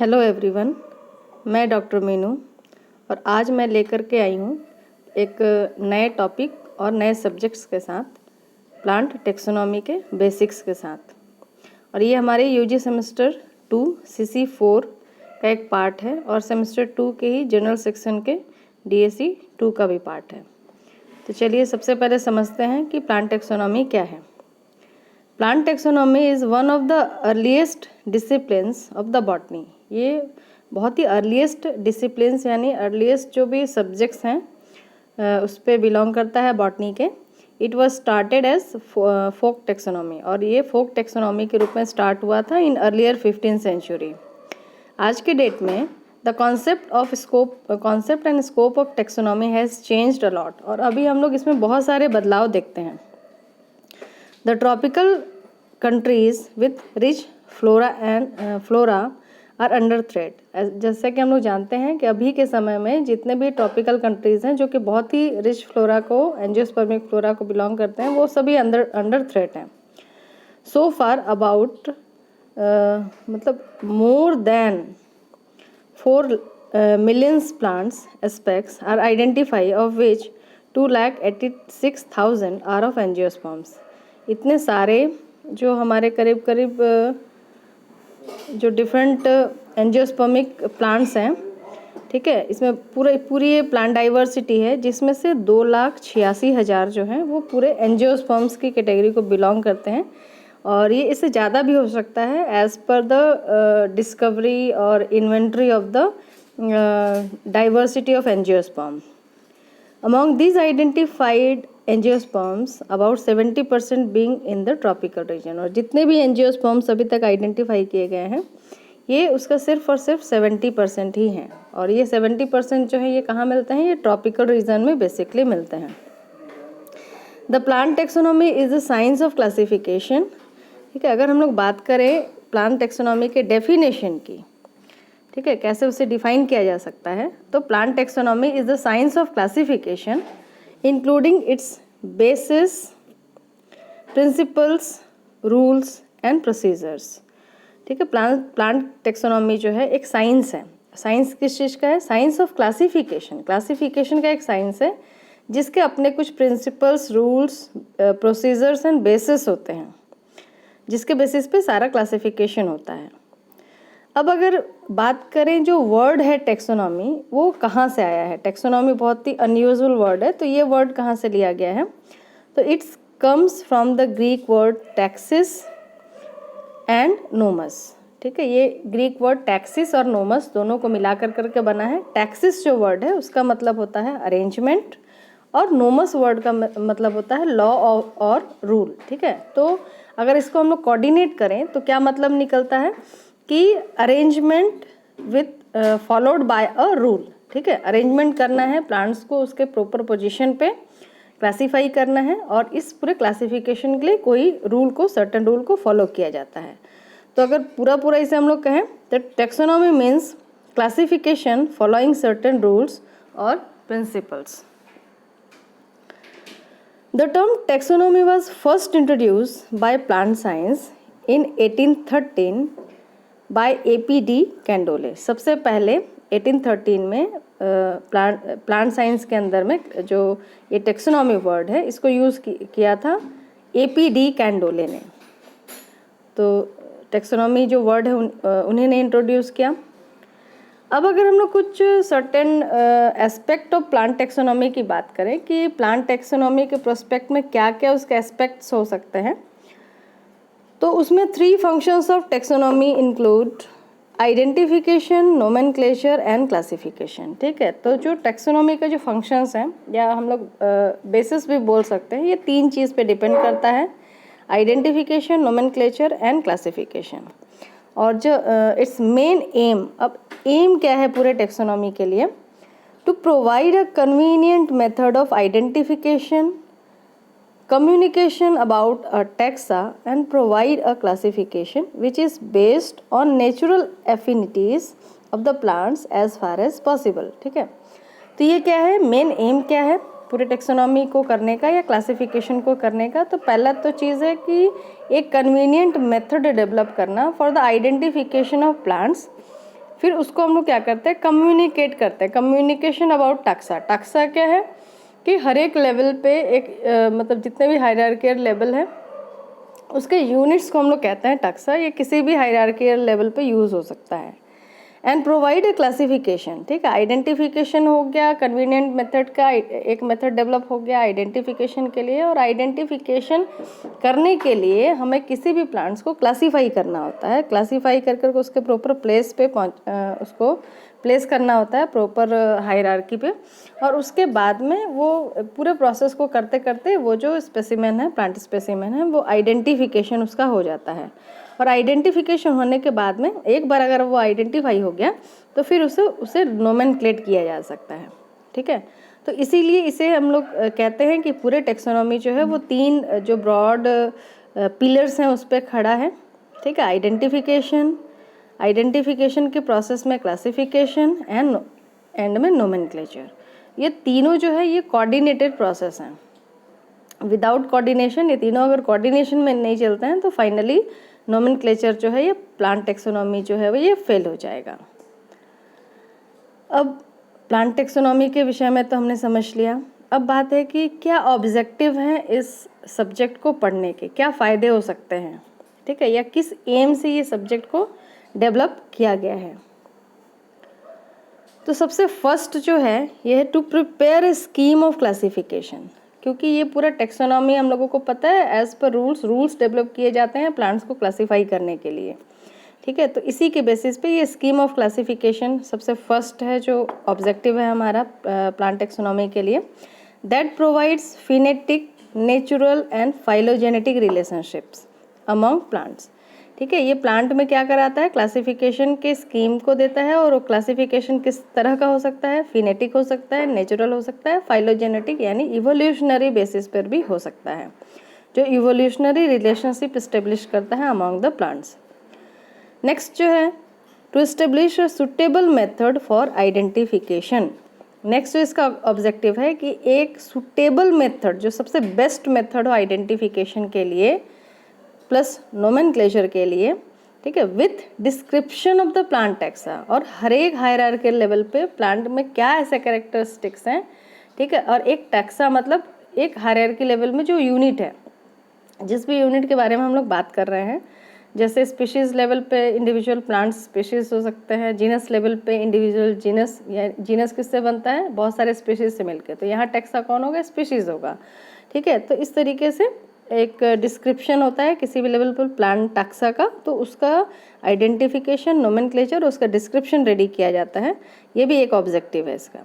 Hello everyone, मैं doctor Meenu और आज मैं लेकर के आई हूँ एक नए टॉपिक और नए सब्जेक्ट्स के साथ, प्लांट टेक्सोनॉमी के बेसिक्स के साथ। और ये हमारे यूजी सेमेस्टर 2 CC 4 का एक पार्ट है और सेमेस्टर 2 के ही जनरल सेक्शन के DSE 2 का भी पार्ट है। तो चलिए सबसे पहले समझते हैं कि प्लांट टेक्सोनॉमी क्या है। Plant taxonomy is one of the earliest disciplines of the botany. ये बहुत ही अर्लीस्ट डिसिप्लिन्स यानी अर्लीस्ट जो भी सब्जेक्ट्स हैं उस पर बिलोंग करता है बॉटनी के। It was started as folk taxonomy और ये फोक टेक्सोनॉमी के रूप में स्टार्ट हुआ था इन अर्लियर 15th सेंचुरी। आज के डेट में the concept and scope of taxonomy has changed a lot और अभी हम लोग इसमें बहुत सारे बदलाव देखते हैं। The tropical countries with rich flora are under threat। जैसे कि हम लोग जानते हैं कि अभी के समय में जितने भी ट्रॉपिकल कंट्रीज़ हैं जो कि बहुत ही रिच फ्लोरा को एंजियोस्पर्मिक फ्लोरा को बिलोंग करते हैं वो सभी अंडर थ्रेट हैं। सो फार अबाउट मतलब more than 4 millions plants aspects are identified of which 2,86,000 are of angiosperms। इतने सारे जो हमारे करीब करीब जो डिफरेंट एंजियोस्पर्मिक प्लांट्स हैं, ठीक है, इसमें पूरी ये प्लांट डाइवर्सिटी है जिसमें से 2,86,000 जो हैं वो पूरे एंजियोस्पर्म्स की कैटेगरी को बिलोंग करते हैं और ये इससे ज़्यादा भी हो सकता है एज़ पर द डिस्कवरी और inventory of the diversity of angiosperm. Among these identified angiosperms, about 70% being in the tropical region। और जितने भी एंजियोस्पर्म्स अभी तक आइडेंटिफाई किए गए हैं ये उसका सिर्फ और सिर्फ 70% ही हैं और ये 70% जो है ये कहाँ मिलते हैं, ये ट्रॉपिकल रीजन में बेसिकली मिलते हैं। The plant taxonomy is the science of classification. ठीक है, अगर हम लोग बात करें प्लांट टेक्सोनॉमी के डेफिनेशन की, ठीक है, कैसे उसे डिफाइन किया जा सकता है, तो plant taxonomy is the science of classification including it's basis, principles, rules and procedures. ठीक है, प्लांट टेक्सोनॉमी जो है एक साइंस है। साइंस किस चीज़ का है? Science of classification. क्लासिफिकेशन का एक साइंस है जिसके अपने कुछ principles, rules, procedures and bases होते हैं जिसके बेसिस पे सारा क्लासिफिकेशन होता है। अब अगर बात करें जो वर्ड है टेक्सोनॉमी वो कहाँ से आया है। टेक्सोनॉमी बहुत ही अनयूजुअल वर्ड है, तो ये वर्ड कहाँ से लिया गया है? तो it's comes from the Greek word taxis and nomos. ठीक है, ये ग्रीक वर्ड टैक्सिस और नोमस दोनों को मिला करके बना है। टैक्सिस जो वर्ड है उसका मतलब होता है अरेंजमेंट और नोमस वर्ड का मतलब होता है लॉ और रूल। ठीक है, तो अगर इसको हम लोग कोऑर्डिनेट करें तो क्या मतलब निकलता है कि arrangement with followed by a rule. ठीक है, अरेंजमेंट करना है प्लांट्स को उसके प्रॉपर पोजीशन पे क्लासीफाई करना है और इस पूरे क्लासिफिकेशन के लिए कोई रूल को, सर्टेन रूल को फॉलो किया जाता है। तो अगर पूरा इसे हम लोग कहें तो taxonomy means classification following certain rules और principles. The term taxonomy was first introduced by plant science in 1813 by APD Candolle. सबसे पहले 1813 में प्लांट साइंस के अंदर में जो ये टेक्सोनॉमी वर्ड है इसको यूज़ किया था APD कैंडोले ने। तो टेक्सोनॉमी जो वर्ड है उन्हीं ने इंट्रोड्यूस किया। अब अगर हम लोग कुछ certain aspect of plant taxonomy की बात करें कि प्लांट टेक्सोनॉमी के प्रोस्पेक्ट में क्या क्या उसके एस्पेक्ट्स हो सकते हैं, तो उसमें 3 functions of taxonomy include identification, nomenclature and classification. ठीक है, तो जो टेक्सोनॉमी के जो फंक्शंस हैं या हम लोग बेसिस भी बोल सकते हैं, ये 3 चीज़ पे डिपेंड करता है, आइडेंटिफिकेशन, नोमेनक्लेचर एंड क्लासिफिकेशन। और जो इट्स मेन एम, अब एम क्या है पूरे टेक्सोनॉमी के लिए? To provide a convenient method of identification, communication about a taxa and provide a classification which is based on natural affinities of the plants as far as possible। ठीक है, तो ये क्या है, मेन एम क्या है पूरे टेक्सोनॉमी को करने का या क्लासिफिकेशन को करने का? तो पहला तो चीज़ है कि एक कन्वीनियंट मेथड डेवलप करना for the identification of plants फिर उसको हम लोग क्या करते हैं, कम्युनिकेट करते हैं, कम्युनिकेशन अबाउट टैक्सा। टैक्सा क्या है कि हर एक लेवल पे एक मतलब जितने भी हायरार्कियल लेवल है उसके यूनिट्स को हम लोग कहते हैं टैक्सा। ये किसी भी हायरार्कियल लेवल पे यूज़ हो सकता है। एंड प्रोवाइड ए क्लासिफिकेशन, ठीक है, आइडेंटिफिकेशन हो गया, कन्वीनियंट मेथड का एक मेथड डेवलप हो गया आइडेंटिफिकेशन के लिए। और आइडेंटिफिकेशन करने के लिए हमें किसी भी प्लांट्स को क्लासीफाई करना होता है, क्लासीफाई कर करके उसके प्रॉपर प्लेस पे उसको प्लेस करना होता है प्रॉपर हायरार्की पे। और उसके बाद में वो पूरे प्रोसेस को करते करते वो जो स्पेसिमेन है, प्लांट स्पेसिमेन है, वो आइडेंटिफिकेशन उसका हो जाता है। और आइडेंटिफिकेशन होने के बाद में एक बार अगर वो आइडेंटिफाई हो गया तो फिर उसे नोमेनक्लेट किया जा सकता है, ठीक है। तो इसीलिए इसे हम लोग कहते हैं कि पूरे टेक्सोनॉमी जो है वो 3 जो ब्रॉड पिलर्स हैं उस पर खड़ा है, ठीक है। आइडेंटिफिकेशन के प्रोसेस में क्लासिफिकेशन एंड में नोमेनक्लेचर। ये तीनों जो है ये कोऑर्डिनेटेड प्रोसेस हैं। विदाउट कोऑर्डिनेशन, ये तीनों अगर कोऑर्डिनेशन में नहीं चलते हैं तो फाइनली नोमेनक्लेचर जो है ये प्लांट टेक्सोनॉमी जो है वो ये फेल हो जाएगा। अब प्लांट टेक्सोनॉमी के विषय में तो हमने समझ लिया। अब बात है कि क्या ऑब्जेक्टिव हैं इस सब्जेक्ट को पढ़ने के, क्या फ़ायदे हो सकते हैं, ठीक है, या किस एम से ये सब्जेक्ट को डेवलप किया गया है। तो सबसे फर्स्ट जो है ये है to prepare a scheme of classification, क्योंकि ये पूरा टेक्सोनॉमी हम लोगों को पता है एज पर रूल्स डेवलप किए जाते हैं प्लांट्स को क्लासीफाई करने के लिए, ठीक है। तो इसी के बेसिस पे ये स्कीम ऑफ क्लासिफिकेशन सबसे फर्स्ट है जो ऑब्जेक्टिव है हमारा प्लांट टेक्सोनॉमी के लिए। That provides phenetic, natural and phylogenetic relationships among plants, ठीक है। ये प्लांट में क्या कराता है, क्लासिफिकेशन के स्कीम को देता है। और वो क्लासिफिकेशन किस तरह का हो सकता है, फिनेटिक हो सकता है, नेचुरल हो सकता है, फाइलोजेनेटिक यानी इवोल्यूशनरी बेसिस पर भी हो सकता है, जो इवोल्यूशनरी रिलेशनशिप इस्टेब्लिश करता है अमॉन्ग द प्लांट्स। नेक्स्ट जो है to establish a suitable method for identification. Next जो इसका ऑब्जेक्टिव है कि एक सुटेबल मेथड, जो सबसे बेस्ट मेथड हो आइडेंटिफिकेशन के लिए प्लस नोमेनक्लेचर के लिए, ठीक है, with description of the plant taxa. और हर एक हायरार्कियल लेवल पे प्लांट में क्या ऐसे कैरेक्टरिस्टिक्स हैं, ठीक है। और एक टैक्सा मतलब एक हायरार्की लेवल में जो यूनिट है, जिस भी यूनिट के बारे में हम लोग बात कर रहे हैं, जैसे स्पीशीज़ लेवल पे इंडिविजुअल प्लांट स्पीशीज़ हो सकते हैं, जीनस लेवल पे इंडिविजुअल जीनस, या जीनस किससे बनता है, बहुत सारे स्पीशीज़ से मिलकर, तो यहाँ टैक्सा कौन होगा, स्पीशीज़ होगा, ठीक है। तो इस तरीके से एक डिस्क्रिप्शन होता है किसी भी लेवल पर प्लांट टैक्सा का, तो उसका आइडेंटिफिकेशन, नोमेनक्लेचर, उसका डिस्क्रिप्शन रेडी किया जाता है। ये भी एक ऑब्जेक्टिव है इसका।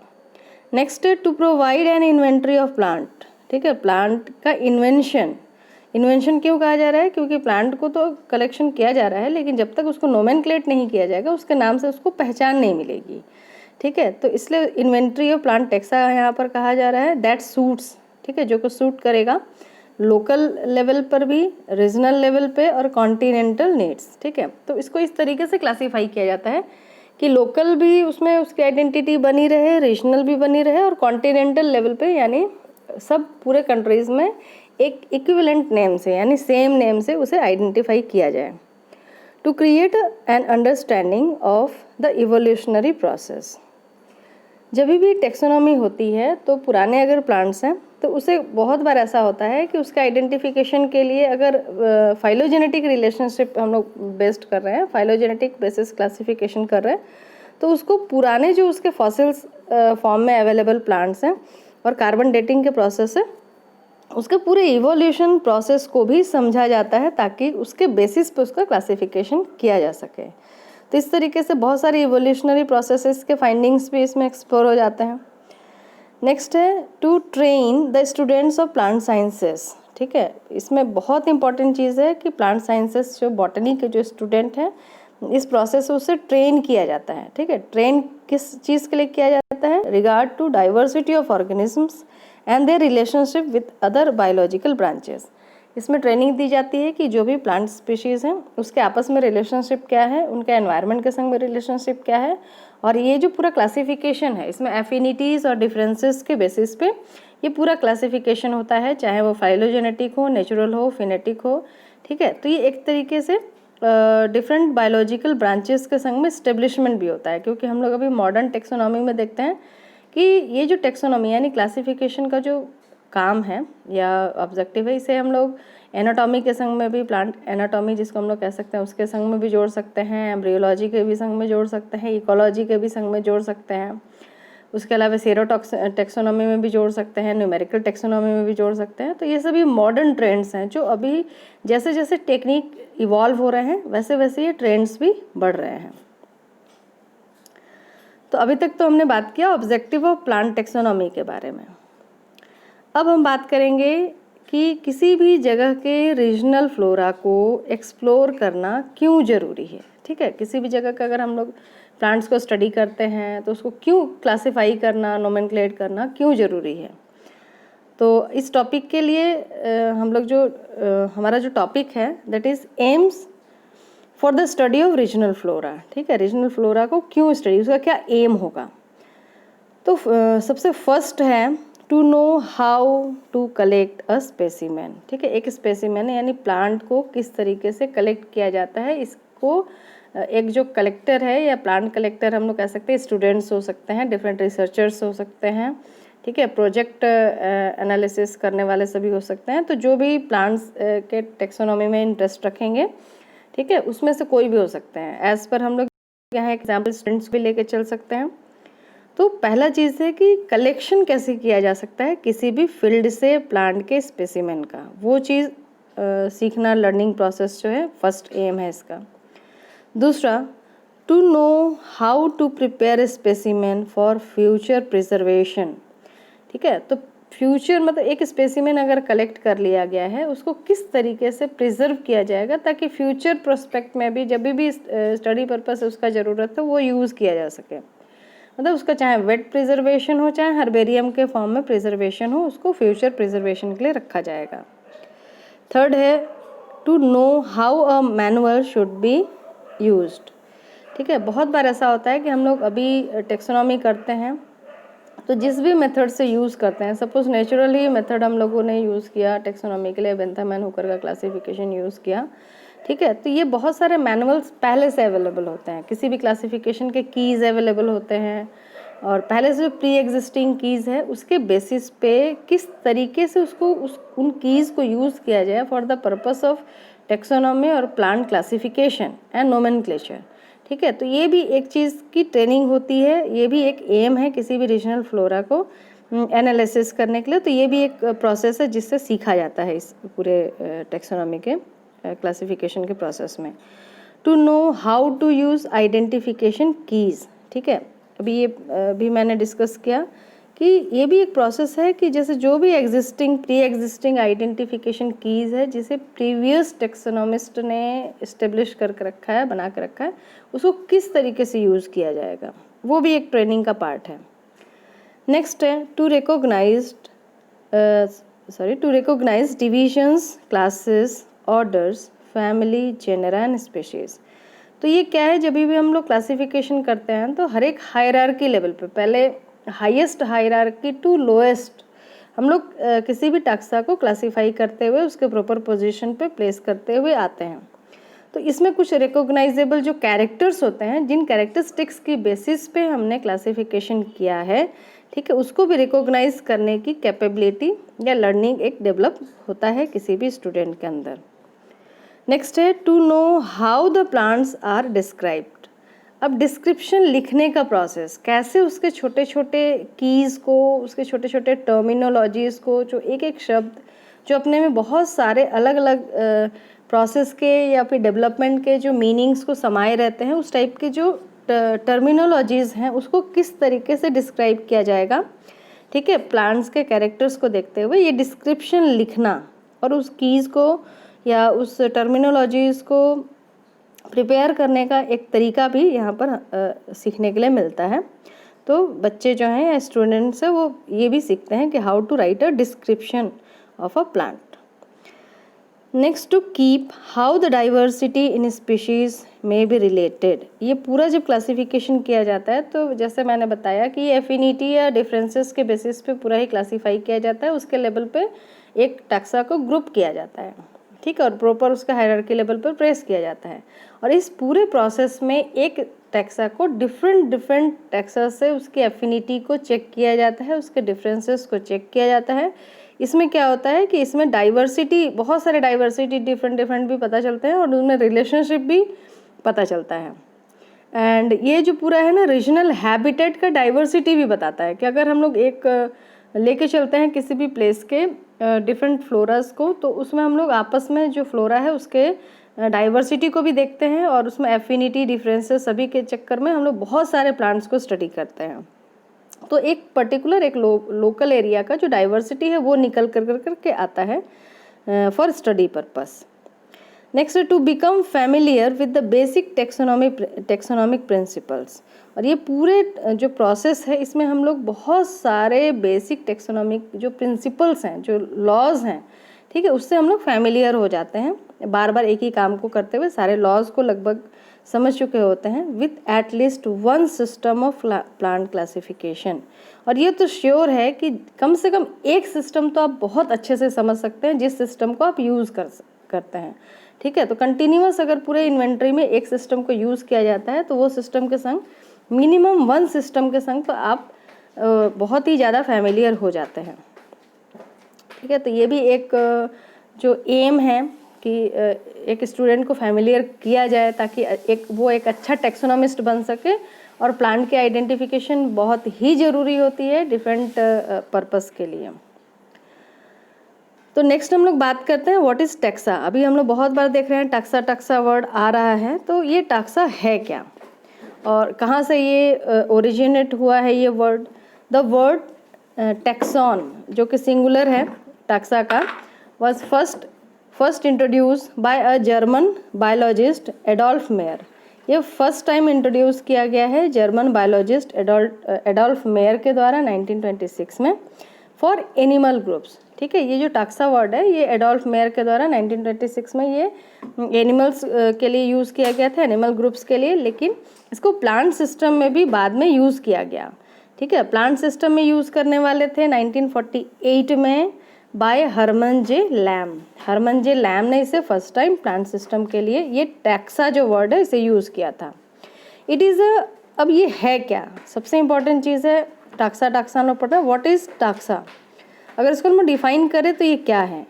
नेक्स्ट है to provide an inventory of plant, ठीक है। प्लांट का इन्वेंशन क्यों कहा जा रहा है, क्योंकि प्लांट को तो कलेक्शन किया जा रहा है, लेकिन जब तक उसको नोमेनक्लेट नहीं किया जाएगा उसके नाम से उसको पहचान नहीं मिलेगी, ठीक है। तो इसलिए इन्वेंट्री ऑफ प्लांट टैक्सा यहाँ पर कहा जा रहा है दैट सूट्स, ठीक है, जो को सूट करेगा लोकल लेवल पर भी, रीजनल लेवल पे और कॉन्टिनेंटल नीड्स, ठीक है। तो इसको इस तरीके से क्लासीफाई किया जाता है कि लोकल भी उसमें उसकी आइडेंटिटी बनी रहे, रीजनल भी बनी रहे, और कॉन्टिनेंटल लेवल पे यानी सब पूरे कंट्रीज़ में एक इक्विवेलेंट नेम से यानी सेम नेम से उसे आइडेंटिफाई किया जाए। To create an understanding of the evolutionary process. जब भी टेक्सोनॉमी होती है तो पुराने अगर प्लांट्स हैं तो उसे बहुत बार ऐसा होता है कि उसके आइडेंटिफिकेशन के लिए अगर फाइलोजेनेटिक रिलेशनशिप हम लोग बेस्ड कर रहे हैं, फाइलोजेनेटिक बेसिस क्लासिफिकेशन कर रहे हैं, तो उसको पुराने जो उसके फॉसिल्स फॉर्म में अवेलेबल प्लांट्स हैं और कार्बन डेटिंग के प्रोसेस है, उसके पूरे इवोल्यूशन प्रोसेस को भी समझा जाता है ताकि उसके बेसिस पे उसका क्लासिफिकेशन किया जा सके। तो इस तरीके से बहुत सारी इवोल्यूशनरी प्रोसेसेस के फाइंडिंग्स भी इसमें एक्सप्लोर हो जाते हैं। नेक्स्ट है to train the students of plant sciences, ठीक है। इसमें बहुत इंपॉर्टेंट चीज़ है कि प्लांट साइंसेस जो बॉटनी के जो स्टूडेंट हैं इस प्रोसेस से उसे ट्रेन किया जाता है, ठीक है। ट्रेन किस चीज़ के लिए किया जाता है, regard to diversity of organisms and their relationship with other biological branches. इसमें ट्रेनिंग दी जाती है कि जो भी प्लांट स्पीशीज़ हैं उसके आपस में रिलेशनशिप क्या है, उनके एनवायरनमेंट के संग में रिलेशनशिप क्या है, और ये जो पूरा क्लासिफिकेशन है इसमें एफिनिटीज़ और डिफरेंसेस के बेसिस पे ये पूरा क्लासिफिकेशन होता है, चाहे वो फाइलोजेनेटिक हो, नेचुरल हो, फिनेटिक हो, ठीक है। तो ये एक तरीके से डिफरेंट बायोलॉजिकल ब्रांचेस के संग में स्टेब्लिशमेंट भी होता है, क्योंकि हम लोग अभी मॉडर्न टेक्सोनॉमी में देखते हैं कि ये जो टेक्सोनॉमी यानी क्लासिफिकेशन का जो काम है या ऑब्जेक्टिव है, इसे हम लोग एनाटॉमी के संग में भी, प्लांट एनाटॉमी जिसको हम लोग कह सकते हैं उसके संग में भी जोड़ सकते हैं, एम्ब्रियोलॉजी के भी संग में जोड़ सकते हैं, इकोलॉजी के भी संग में जोड़ सकते हैं, उसके अलावा टेक्सोनॉमी में भी जोड़ सकते हैं, न्यूमेरिकल टेक्सोनॉमी में भी जोड़ सकते हैं। तो ये सभी मॉडर्न ट्रेंड्स हैं जो अभी जैसे जैसे टेक्निक इवॉल्व हो रहे हैं वैसे वैसे ये ट्रेंड्स भी बढ़ रहे हैं। तो अभी तक तो हमने बात किया ऑब्जेक्टिव ऑफ प्लांट टेक्सोनॉमी के बारे में। अब हम बात करेंगे कि किसी भी जगह के रीजनल फ्लोरा को एक्सप्लोर करना क्यों ज़रूरी है। ठीक है, किसी भी जगह का अगर हम लोग प्लांट्स को स्टडी करते हैं तो उसको क्यों क्लासिफाई करना, नोमेनक्लेट करना क्यों ज़रूरी है। तो इस टॉपिक के लिए हम लोग हमारा जो टॉपिक है that is AIIMS for the study of regional flora. ठीक है, रीजनल फ्लोरा को क्यों स्टडी, उसका क्या एम होगा। तो सबसे फर्स्ट है to know how to collect a specimen. ठीक है, एक स्पेसिमेन यानी प्लांट को किस तरीके से कलेक्ट किया जाता है, इसको एक जो कलेक्टर है या प्लांट कलेक्टर हम लोग कह सकते हैं, स्टूडेंट्स हो सकते हैं, डिफरेंट रिसर्चर्स हो सकते हैं, ठीक है, प्रोजेक्ट एनालिसिस करने वाले सभी हो सकते हैं। तो जो भी प्लांट्स के टेक्सोनॉमी में इंटरेस्ट रखेंगे, ठीक है, उसमें से कोई भी हो सकते हैं। एज पर हम लोग यहाँ एग्जाम्पल स्टूडेंट्स भी लेके चल सकते हैं। तो पहला चीज़ है कि कलेक्शन कैसे किया जा सकता है किसी भी फील्ड से प्लांट के स्पेसिमेन का, वो चीज़ सीखना, लर्निंग प्रोसेस जो है फर्स्ट एम है इसका। दूसरा, to know how to prepare specimen for future preservation. ठीक है, तो फ्यूचर मतलब एक स्पेसिमेन अगर कलेक्ट कर लिया गया है उसको किस तरीके से प्रिजर्व किया जाएगा ताकि फ्यूचर प्रोस्पेक्ट में भी जब भी स्टडी पर्पस उसका ज़रूरत है वो यूज़ किया जा सके। मतलब उसका चाहे वेट प्रिजर्वेशन हो चाहे हर्बेरियम के फॉर्म में प्रिजर्वेशन हो, उसको फ्यूचर प्रिजर्वेशन के लिए रखा जाएगा। थर्ड है to know how a manual should be used. ठीक है, बहुत बार ऐसा होता है कि हम लोग अभी टेक्सोनॉमी करते हैं तो जिस भी मेथड से यूज़ करते हैं, सपोज नेचुरल ही मेथड हम लोगों ने यूज़ किया टेक्सोनॉमी के लिए, बेंथामैन हुकर का क्लासिफिकेशन यूज़ किया, ठीक है, तो ये बहुत सारे मैनुअल्स पहले से अवेलेबल होते हैं, किसी भी क्लासिफिकेशन के कीज़ अवेलेबल होते हैं और पहले से जो प्री एग्जिस्टिंग कीज़ है उसके बेसिस पे किस तरीके से उसको उन कीज़ को यूज़ किया जाए for the purpose of taxonomy और प्लांट क्लासिफिकेशन एंड नोमेनक्लेचर। ठीक है, तो ये भी एक चीज़ की ट्रेनिंग होती है, ये भी एक एम है किसी भी रीजनल फ्लोरा को एनालिसिस करने के लिए। तो ये भी एक प्रोसेस है जिससे सीखा जाता है इस पूरे टेक्सोनॉमी के क्लासिफिकेशन के प्रोसेस में। To know how to use identification keys. ठीक है, अभी ये भी मैंने डिस्कस किया कि ये भी एक प्रोसेस है कि जैसे जो भी प्री एग्जिस्टिंग आइडेंटिफिकेशन कीज़ है जिसे प्रीवियस टेक्सोनॉमिस्ट ने इस्टेब्लिश करके रखा है, बना के रखा है, उसको किस तरीके से यूज़ किया जाएगा, वो भी एक ट्रेनिंग का पार्ट है। नेक्स्ट है to recognise divisions, classes, orders, family, genera and species. तो ये क्या है, जब भी हम लोग क्लासिफिकेशन करते हैं तो हर एक हायरार्की लेवल पे पहले हाईएस्ट हायरार्की टू लोएस्ट हम लोग किसी भी टैक्सा को क्लासिफाई करते हुए उसके प्रॉपर पोजीशन पे प्लेस करते हुए आते हैं। तो इसमें कुछ रिकॉग्नाइजेबल जो कैरेक्टर्स होते हैं, जिन कैरेक्टरिस्टिक्स की बेसिस पे हमने क्लासिफिकेशन किया है, ठीक है, उसको भी रिकॉग्नाइज करने की कैपेबिलिटी या लर्निंग एक डेवलप होता है किसी भी स्टूडेंट के अंदर। नेक्स्ट है to know how the plants are described. अब डिस्क्रिप्शन लिखने का प्रोसेस, कैसे उसके छोटे छोटे कीज़ को, उसके छोटे छोटे टर्मिनोलॉजीज़ को, जो एक एक शब्द जो अपने में बहुत सारे अलग अलग प्रोसेस के या फिर डेवलपमेंट के जो मीनिंग्स को समाये रहते हैं, उस टाइप के जो टर्मिनोलॉजीज़ हैं उसको किस तरीके से डिस्क्राइब किया जाएगा। ठीक है, प्लांट्स के कैरेक्टर्स को देखते हुए ये डिस्क्रिप्शन लिखना और उस कीज़ को या उस टर्मिनोलॉजीज़ को प्रिपेयर करने का एक तरीका भी यहाँ पर सीखने के लिए मिलता है। तो बच्चे जो हैं या स्टूडेंट्स हैं वो ये भी सीखते हैं कि how to write a description of a plant. Next, to keep how the diversity in species में बी रिलेटेड। ये पूरा जब क्लासिफिकेशन किया जाता है तो जैसे मैंने बताया कि ये एफिनिटी या डिफरेंसेस के बेसिस पे पूरा ही क्लासीफाई किया जाता है, उसके लेवल पे एक टैक्सा को ग्रुप किया जाता है। ठीक है, और प्रॉपर उसका हायरार्की लेवल पर प्लेस किया जाता है। और इस पूरे प्रोसेस में एक टैक्सा को डिफरेंट टैक्सा से उसकी एफिनिटी को चेक किया जाता है, उसके डिफरेंसेस को चेक किया जाता है। इसमें क्या होता है कि इसमें डाइवर्सिटी, बहुत सारे डाइवर्सिटी डिफरेंट भी पता चलते हैं और उनमें रिलेशनशिप भी पता चलता है। एंड ये जो पूरा है ना, रीजनल हैबिटेट का डाइवर्सिटी भी बताता है कि अगर हम लोग एक लेके चलते हैं किसी भी प्लेस के डिफरेंट फ्लोरास को, तो उसमें हम लोग आपस में जो फ्लोरा है उसके डाइवर्सिटी को भी देखते हैं और उसमें एफिनिटी डिफरेंसेस सभी के चक्कर में हम लोग बहुत सारे प्लांट्स को स्टडी करते हैं। तो एक पर्टिकुलर एक लोकल एरिया का जो डाइवर्सिटी है वो निकल करके आता है for study purpose. Next, to become familiar with the basic taxonomic principles. और ये पूरे जो प्रोसेस है इसमें हम लोग बहुत सारे बेसिक टेक्सोनॉमिक जो प्रिंसिपल्स हैं, जो लॉज हैं, ठीक है, उससे हम लोग फैमिलियर हो जाते हैं। बार बार एक ही काम को करते हुए सारे लॉज को लगभग समझ चुके होते हैं with at least one system of plant classification. और ये तो श्योर है कि कम से कम एक सिस्टम तो आप बहुत अच्छे से समझ सकते हैं जिस सिस्टम को आप यूज़ करते हैं, ठीक है। तो कंटिन्यूअस अगर पूरे इन्वेंट्री में एक सिस्टम को यूज़ किया जाता है तो वो सिस्टम के संग, मिनिमम वन सिस्टम के संग तो आप बहुत ही ज़्यादा फैमिलियर हो जाते हैं, ठीक है। तो ये भी एक जो एम है कि एक स्टूडेंट को फैमिलियर किया जाए ताकि वो एक अच्छा टेक्सोनॉमिस्ट बन सके। और प्लांट की आइडेंटिफिकेशन बहुत ही ज़रूरी होती है डिफरेंट पर्पस के लिए। तो नेक्स्ट हम लोग बात करते हैं व्हाट इज़ टैक्सा। अभी हम लोग बहुत बार देख रहे हैं टैक्सा वर्ड आ रहा है, तो ये टैक्सा है क्या और कहाँ से ये ओरिजिनेट हुआ है ये वर्ड। द वर्ड टैक्सॉन, जो कि सिंगुलर है टैक्सा का, was first introduce by a German biologist Adolf mayor. ये फर्स्ट टाइम इंट्रोड्यूस किया गया है जर्मन बायोलॉजिस्ट एडोल्फ मेयर के द्वारा 1926 में फॉर एनिमल ग्रुप्स, ठीक है। ये जो टैक्सा वर्ड है ये एडोल्फ मेयर के द्वारा 1926 में ये एनिमल्स के लिए यूज़ किया गया था, एनिमल ग्रुप्स के लिए, लेकिन इसको प्लांट सिस्टम में भी बाद में यूज़ किया गया, ठीक है। प्लांट सिस्टम में यूज़ करने वाले थे 1948 में बाय हरमन जे लैम ने इसे फर्स्ट टाइम प्लांट सिस्टम के लिए ये टैक्सा जो वर्ड है इसे यूज़ किया था। इट इज़ अब ये है क्या, सबसे इम्पॉर्टेंट चीज़ है टैक्सा नो पता व्हाट इज़ टैक्सा। अगर इसको हम डिफाइन करें तो ये क्या है।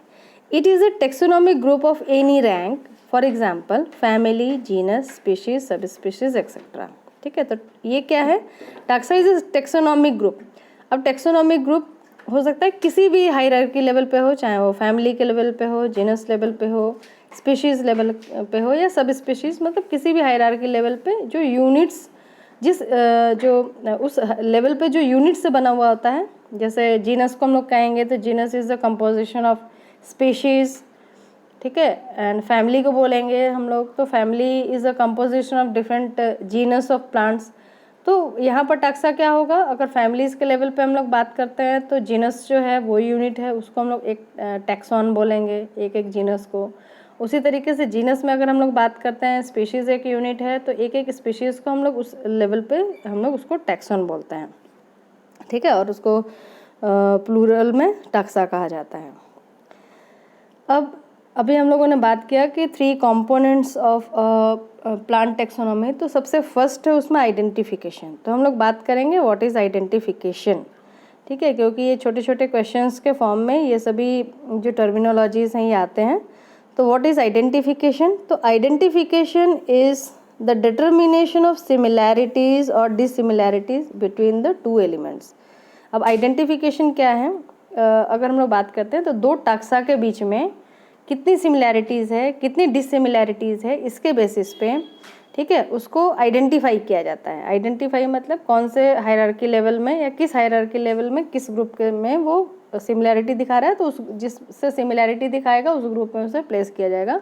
It is a taxonomic group of any rank, for example family, genus, species, सब स्पीशीज एक्सेट्रा, ठीक है। तो ये क्या है, taxa is a taxonomic group. अब टेक्सोनॉमिक ग्रुप हो सकता है किसी भी हायरार्की लेवल पे हो, चाहे वो फैमिली के लेवल पे हो, जीनस लेवल पे हो, स्पीशीज़ लेवल पे हो या सब स्पीशीज़, मतलब किसी भी हायरार्की लेवल पे जो यूनिट्स जो उस लेवल पे जो यूनिट से बना हुआ होता है। जैसे जीनस को हम लोग कहेंगे तो genus is the composition of species, ठीक है। एंड फैमिली को बोलेंगे हम लोग तो family is a composition of different genus of plants. तो यहाँ पर टैक्सा क्या होगा, अगर फैमिलीज़ के लेवल पे हम लोग बात करते हैं तो जीनस जो है वो यूनिट है, उसको हम लोग एक टैक्सॉन बोलेंगे, एक जीनस को। उसी तरीके से जीनस में अगर हम लोग बात करते हैं स्पीशीज़ एक यूनिट है, तो एक स्पीशीज़ को हम लोग उस लेवल पे हम लोग उसको टैक्सॉन बोलते हैं, ठीक है। और उसको प्लूरल में टैक्सा कहा जाता है। अब अभी हम लोगों ने बात किया कि 3 कंपोनेंट्स ऑफ प्लांट टेक्सोनॉमी। तो सबसे फर्स्ट है उसमें आइडेंटिफिकेशन। तो हम लोग बात करेंगे व्हाट इज़ आइडेंटिफिकेशन, ठीक है, क्योंकि ये छोटे छोटे क्वेश्चंस के फॉर्म में ये सभी जो टर्मिनोलॉजीज़ हैं ये आते हैं। तो व्हाट इज़ आइडेंटिफिकेशन, तो identification is the determination of similarities और डिसिमिलैरिटीज़ बिटवीन द 2 एलिमेंट्स। अब आइडेंटिफिकेशन क्या है, अगर हम लोग बात करते हैं तो 2 टैक्सा के बीच में कितनी सिमिलैरिटीज़ है, कितनी डिसिमिलैरिटीज़ है, इसके बेसिस पे, ठीक है, उसको आइडेंटिफाई किया जाता है। आइडेंटिफाई मतलब कौन से हायरार्की लेवल में या किस हायरार्की लेवल में किस ग्रुप के में वो सिमिलैरिटी दिखा रहा है, तो उस जिससे सिमिलैरिटी दिखाएगा उस ग्रुप में उसे प्लेस किया जाएगा,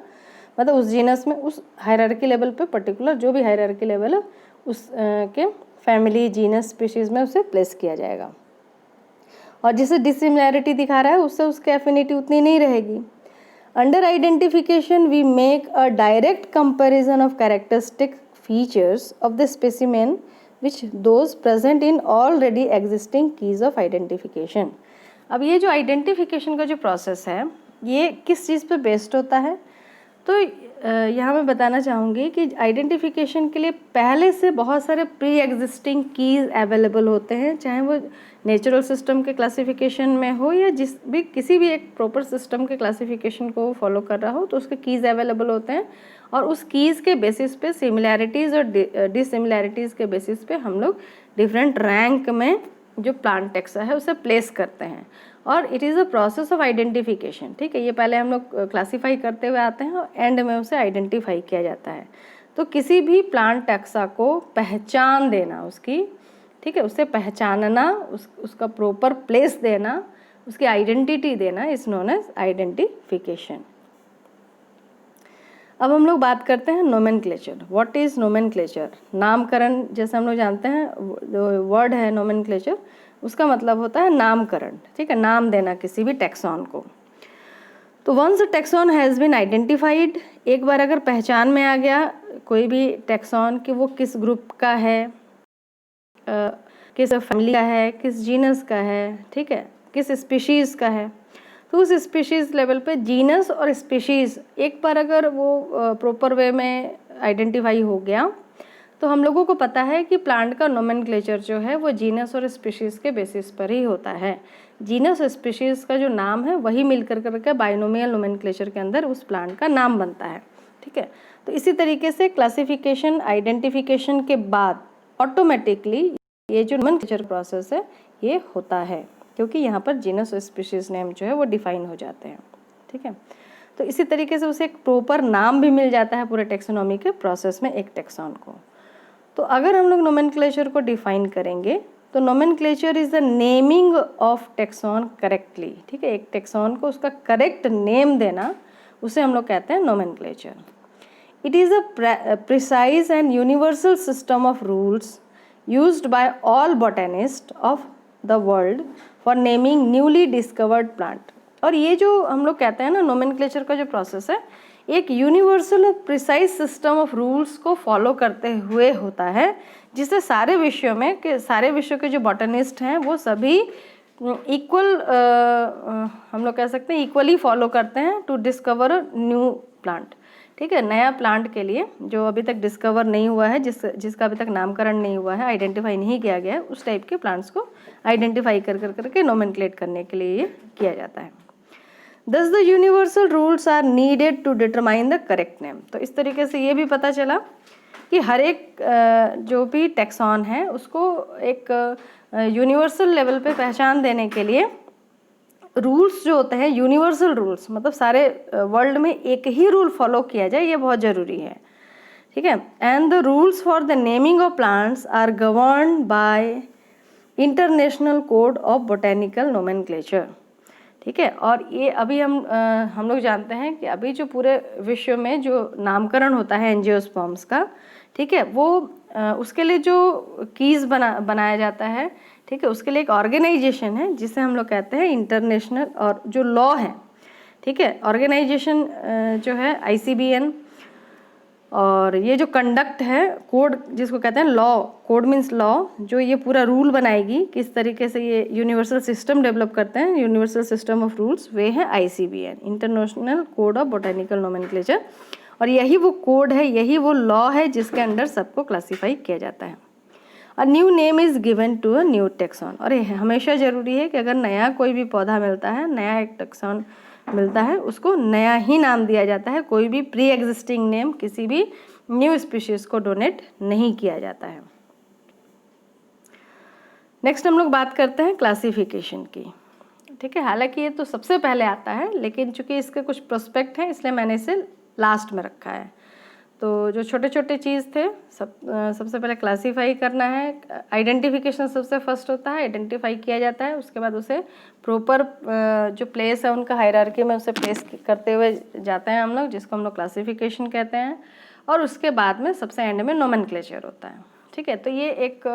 मतलब उस जीनस में उस हायरार्की लेवल पे पर्टिकुलर जो भी हायरार्की लेवल है उस के फैमिली, जीनस, स्पीशीज़ में उसे प्लेस किया जाएगा। और जिसे डिसिमिलैरिटी दिखा रहा है उससे उसकी एफिनिटी उतनी नहीं रहेगी। Under identification we make a direct comparison of characteristic features of the specimen which those present in already existing keys of identification. अब ये जो आइडेंटिफिकेशन का जो प्रोसेस है ये किस चीज़ पे बेस्ड होता है? तो यहाँ मैं बताना चाहूँगी कि आइडेंटिफिकेशन के लिए पहले से बहुत सारे प्री एग्जिस्टिंग कीज़ अवेलेबल होते हैं, चाहे वो नेचुरल सिस्टम के क्लासिफिकेशन में हो या किसी भी एक प्रॉपर सिस्टम के क्लासिफिकेशन को फॉलो कर रहा हो, तो उसके कीज़ अवेलेबल होते हैं और उस कीज़ के बेसिस पे सिमिलैरिटीज़ और डिसिमिलैरिटीज़ के बेसिस पे हम लोग डिफरेंट रैंक में जो प्लांट टेक्सा है उसे प्लेस करते हैं और it is a process of identification. ठीक है, ये पहले हम लोग क्लासीफाई करते हुए आते हैं और एंड में उसे आइडेंटिफाई किया जाता है। तो किसी भी प्लांट टेक्सा को पहचान देना उसकी, ठीक है, उसे पहचानना, उसका प्रॉपर प्लेस देना, उसकी आइडेंटिटी देना इज नोन एज आइडेंटिफिकेशन। अब हम लोग बात करते हैं नोमेनक्लेचर। What is nomenclature? नामकरण, जैसे हम लोग जानते हैं जो वर्ड है नोमेनक्लेचर, उसका मतलब होता है नामकरण। ठीक है, नाम देना किसी भी टेक्सॉन को। तो once taxon has been identified, एक बार अगर पहचान में आ गया कोई भी टैक्सॉन कि वो किस ग्रुप का है, किस फैमिली का है, किस जीनस का है, ठीक है, किस स्पीशीज़ का है, तो उस स्पीशीज़ लेवल पे जीनस और स्पीशीज़ एक बार अगर वो प्रॉपर वे में आइडेंटिफाई हो गया तो हम लोगों को पता है कि प्लांट का नोमेनक्लेचर जो है वो जीनस और स्पीशीज़ के बेसिस पर ही होता है। जीनस और स्पीशीज़ का जो नाम है वही मिलकर करके बाइनोमियल नोमेनक्लेचर के अंदर उस प्लांट का नाम बनता है। ठीक है, तो इसी तरीके से क्लासिफिकेशन आइडेंटिफिकेशन के बाद ऑटोमेटिकली ये जो नोमेनक्लेचर प्रोसेस है ये होता है, क्योंकि यहाँ पर जीनस और स्पीशीज़ नेम जो है वो डिफाइन हो जाते हैं। ठीक है, तो इसी तरीके से उसे एक प्रॉपर नाम भी मिल जाता है पूरे टेक्सोनॉमी के प्रोसेस में एक टेक्सॉन को। तो अगर हम लोग नोमेनक्लेचर को डिफाइन करेंगे तो nomenclature is the naming of tax on correctly. ठीक है, एक टेक्सॉन को उसका करेक्ट नेम देना, उसे हम लोग कहते हैं nomenclature. It is a precise and universal system of rules used by all botanist of the world for naming newly discovered plant. और ये जो हम लोग कहते हैं ना नोमेनक्लेचर का जो प्रोसेस है, एक यूनिवर्सल और प्रिसाइज सिस्टम ऑफ रूल्स को फॉलो करते हुए होता है, जिससे सारे विश्व के जो बॉटनिस्ट हैं वो सभी इक्वल, हम लोग कह सकते हैं इक्वली फॉलो करते हैं to discover a new plant. ठीक है, नया प्लांट के लिए जो अभी तक डिस्कवर नहीं हुआ है, जिसका अभी तक नामकरण नहीं हुआ है, आइडेंटिफाई नहीं किया गया है, उस टाइप के प्लांट्स को आइडेंटिफाई करके नोमेनक्लेट करने के लिए ये किया जाता है। Thus the universal rules are needed to determine the correct name। तो इस तरीके से ये भी पता चला कि हर एक जो भी टैक्सॉन है उसको एक यूनिवर्सल लेवल पे पहचान देने के लिए रूल्स जो होते हैं, यूनिवर्सल रूल्स मतलब सारे वर्ल्ड में एक ही रूल फॉलो किया जाए, ये बहुत ज़रूरी है। ठीक है, and the rules for the naming of plants are governed by international code of botanical nomenclature. ठीक है, और ये अभी हम लोग जानते हैं कि अभी जो पूरे विश्व में जो नामकरण होता है एंजियोस्पर्म्स का, ठीक है, वो उसके लिए जो कीज़ बनाया जाता है, ठीक है, उसके लिए एक ऑर्गेनाइजेशन है जिसे हम लोग कहते हैं इंटरनेशनल, और जो लॉ है, ठीक है, ऑर्गेनाइजेशन जो है ICBN, और ये जो कंडक्ट है कोड जिसको कहते हैं लॉ, कोड मीन्स लॉ, जो ये पूरा रूल बनाएगी किस तरीके से ये यूनिवर्सल सिस्टम डेवलप करते हैं, यूनिवर्सल सिस्टम ऑफ रूल्स, वे है ICBN, international code of botanical nomenclature. और यही वो कोड है, यही वो लॉ है जिसके अंडर सबको क्लासीफाई किया जाता है। A new name is given to a new taxon. और ये हमेशा ज़रूरी है कि अगर नया कोई भी पौधा मिलता है, नया एक टेक्सॉन मिलता है, उसको नया ही नाम दिया जाता है, कोई भी प्री एग्जिस्टिंग नेम किसी भी न्यू स्पीशीज़ को डोनेट नहीं किया जाता है। नेक्स्ट हम लोग बात करते हैं क्लासिफिकेशन की। ठीक है, हालांकि ये तो सबसे पहले आता है, लेकिन चूंकि इसके कुछ प्रोस्पेक्ट हैं इसलिए मैंने इसे लास्ट में रखा है। तो जो छोटे छोटे चीज़ थे सबसे पहले क्लासीफाई करना है। आइडेंटिफिकेशन सबसे फर्स्ट होता है, आइडेंटिफाई किया जाता है, उसके बाद उसे प्रॉपर जो प्लेस है उनका हायरार्की में उसे प्लेस करते हुए जाते हैं हम लोग, जिसको हम लोग क्लासिफिकेशन कहते हैं। और उसके बाद में सबसे एंड में नोमेनक्लेचर होता है। ठीक है, तो ये एक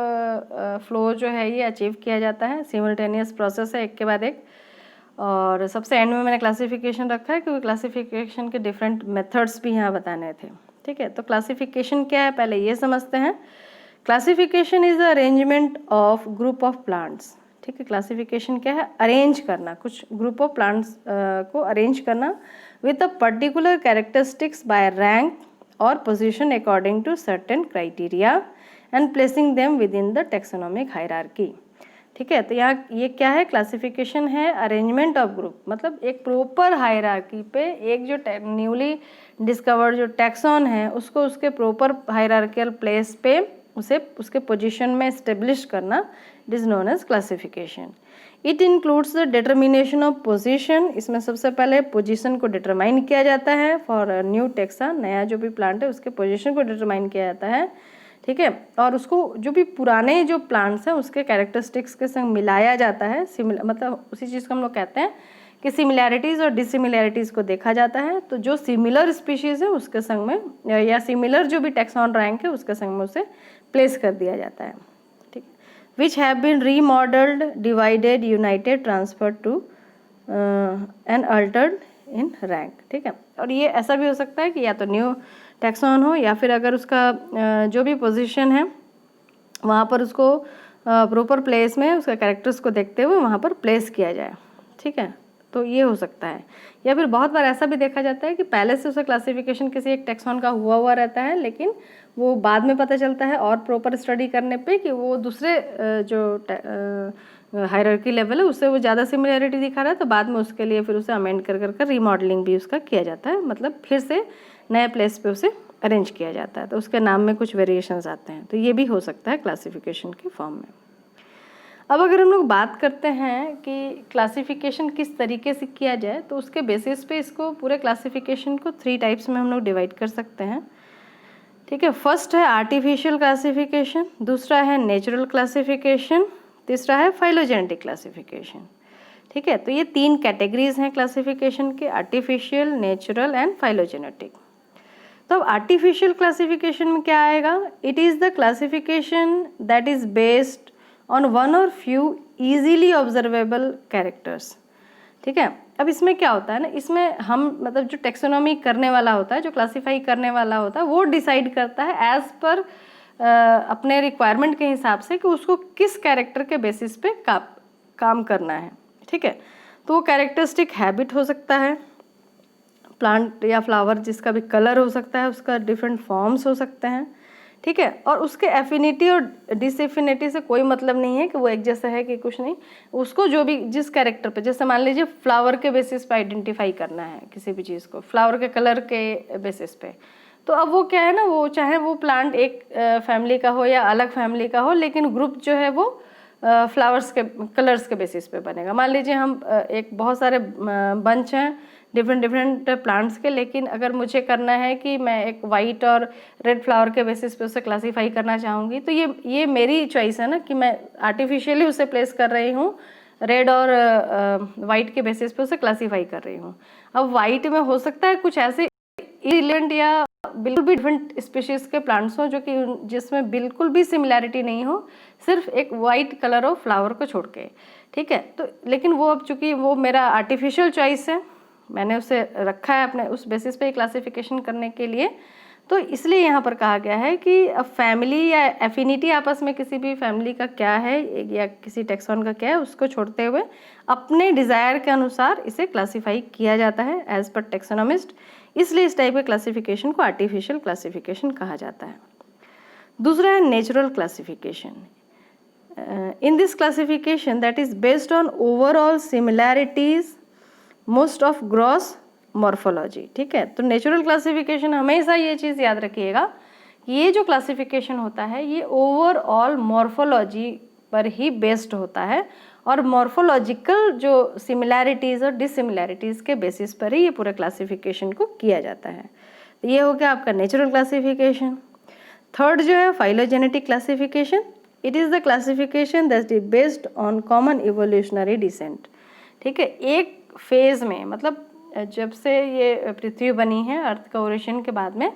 फ्लो जो है ये अचीव किया जाता है, सिमल्टेनियस प्रोसेस है, एक के बाद एक। और सबसे एंड में मैंने क्लासिफिकेशन रखा है क्योंकि क्लासिफिकेशन के डिफरेंट मेथड्स भी यहाँ बताने थे। ठीक है, तो क्लासिफिकेशन क्या है पहले ये समझते हैं। Classification is the arrangement of group of plants. ठीक है, क्लासिफिकेशन क्या है? अरेंज करना, कुछ ग्रुप ऑफ प्लांट्स को अरेंज करना with a particular characteristics by rank or position according to certain criteria and placing them within the taxonomic hierarchy. ठीक है, तो यहाँ ये क्या है? क्लासिफिकेशन है अरेंजमेंट ऑफ ग्रुप, मतलब एक प्रॉपर हायरार्की पे एक जो न्यूली डिस्कवर्ड जो टैक्सॉन है उसको उसके प्रॉपर हायरार्कियल प्लेस पे उसे उसके पोजीशन में एस्टेब्लिश करना, it is known as classification. It includes the determination of position, इसमें सबसे पहले पोजीशन को डिटरमाइन किया जाता है फॉर न्यू टेक्सा, नया जो भी प्लांट है उसके पोजीशन को डिटरमाइन किया जाता है। ठीक है, और उसको जो भी पुराने जो प्लांट्स हैं उसके कैरेक्टरिस्टिक्स के संग मिलाया जाता है, मतलब उसी चीज़ को हम लोग कहते हैं कि सिमिलैरिटीज़ और डिसिमिलैरिटीज़ को देखा जाता है। तो जो सिमिलर स्पीशीज़ है उसके संग में या सिमिलर जो भी टैक्सॉन रैंक है उसके संग में उसे प्लेस कर दिया जाता है। ठीक, which have been remodelled, divided, united, transferred to and altered in rank. ठीक है, और ये ऐसा भी हो सकता है कि या तो न्यू टैक्सॉन हो या फिर अगर उसका जो भी पोजीशन है वहाँ पर उसको प्रॉपर प्लेस में उसका कैरेक्टर्स को देखते हुए वहाँ पर प्लेस किया जाए। ठीक है, तो ये हो सकता है। या फिर बहुत बार ऐसा भी देखा जाता है कि पहले से उसका क्लासिफिकेशन किसी एक टैक्सॉन का हुआ रहता है, लेकिन वो बाद में पता चलता है और प्रॉपर स्टडी करने पे कि वो दूसरे जो हायरार्की लेवल है उससे वो ज़्यादा सिमिलैरिटी दिखा रहा है, तो बाद में उसके लिए फिर उसे अमेंड कर रीमॉडलिंग भी उसका किया जाता है, मतलब फिर से नए प्लेस पे उसे अरेंज किया जाता है, तो उसके नाम में कुछ वेरिएशंस आते हैं। तो ये भी हो सकता है क्लासिफिकेशन के फॉर्म में। अब अगर हम लोग बात करते हैं कि क्लासिफिकेशन किस तरीके से किया जाए, तो उसके बेसिस पे इसको पूरे क्लासिफिकेशन को 3 टाइप्स में हम लोग डिवाइड कर सकते हैं। ठीक है, फर्स्ट है आर्टिफिशियल क्लासिफिकेशन, दूसरा है नेचुरल क्लासिफिकेशन, तीसरा है फाइलोजेनेटिक क्लासिफिकेशन। ठीक है, तो ये 3 कैटेगरीज हैं क्लासिफिकेशन के, आर्टिफिशियल, नेचुरल एंड फाइलोजेनेटिक। तो अब आर्टिफिशियल क्लासिफिकेशन में क्या आएगा? It is the classification that is based on one और फ्यू इजीली ऑब्जर्वेबल कैरेक्टर्स। ठीक है, अब इसमें क्या होता है ना, इसमें हम मतलब जो टेक्सोनॉमी करने वाला होता है, जो क्लासीफाई करने वाला होता है, वो डिसाइड करता है एज पर अपने रिक्वायरमेंट के हिसाब से कि उसको किस कैरेक्टर के बेसिस पे काम करना है। ठीक है, तो वो कैरेक्टरिस्टिक हैबिट हो सकता है, प्लांट या फ्लावर जिसका भी कलर हो सकता है, उसका डिफरेंट फॉर्म्स हो सकते हैं। ठीक है, और उसके एफिनिटी और डिसएफिनिटी से कोई मतलब नहीं है कि वो एक जैसा है कि कुछ नहीं, उसको जो भी जिस कैरेक्टर पे, जैसे मान लीजिए फ्लावर के बेसिस पे आइडेंटिफाई करना है किसी भी चीज़ को, फ्लावर के कलर के बेसिस पे, तो अब वो क्या है ना, वो चाहे वो प्लांट एक फैमिली का हो या अलग फैमिली का हो, लेकिन ग्रुप जो है वो फ्लावर्स के कलर्स के बेसिस पे बनेगा। मान लीजिए हम एक बहुत सारे बंच हैं डिफरेंट प्लांट्स के, लेकिन अगर मुझे करना है कि मैं एक वाइट और रेड फ्लावर के बेसिस पे उसे क्लासीफाई करना चाहूँगी, तो ये मेरी चॉइस है ना कि मैं आर्टिफिशियली उसे प्लेस कर रही हूँ, रेड और वाइट के बेसिस पे उसे क्लासीफाई कर रही हूँ। अब वाइट में हो सकता है कुछ ऐसे इरिलेवेंट या बिल्कुल भी डिफरेंट स्पीशीज़ के प्लांट्स हो जो कि जिसमें बिल्कुल भी सिमिलैरिटी नहीं हो, सिर्फ एक वाइट कलर हो फ्लावर को छोड़ के। ठीक है, तो लेकिन वो अब चूँकि वो मेरा आर्टिफिशियल चॉइस है, मैंने उसे रखा है अपने उस बेसिस पे क्लासिफिकेशन करने के लिए, तो इसलिए यहाँ पर कहा गया है कि अब फैमिली या एफिनिटी आपस में किसी भी फैमिली का क्या है या किसी टैक्सॉन का क्या है, उसको छोड़ते हुए अपने डिज़ायर के अनुसार इसे क्लासीफाई किया जाता है एज पर टैक्सोनॉमिस्ट, इसलिए इस टाइप के क्लासिफिकेशन को आर्टिफिशियल क्लासिफिकेशन कहा जाता है। दूसरा है natural classification. In this classification that is based on overall similarities most of gross morphology. ठीक है, तो नेचुरल क्लासिफिकेशन हमेशा ये चीज़ याद रखिएगा कि ये जो क्लासिफिकेशन होता है ये ओवरऑल मॉर्फोलॉजी पर ही बेस्ड होता है, और मॉर्फोलॉजिकल जो सिमिलैरिटीज़ और डिसिमिलैरिटीज़ के बेसिस पर ही ये पूरे क्लासिफिकेशन को किया जाता है। तो ये हो गया आपका नेचुरल क्लासिफिकेशन। थर्ड जो है phylogenetic classification. It is the classification that is based on common evolutionary descent. ठीक है, एक फेज़ में, मतलब जब से ये पृथ्वी बनी है अर्थ का ओरिजिन के बाद में,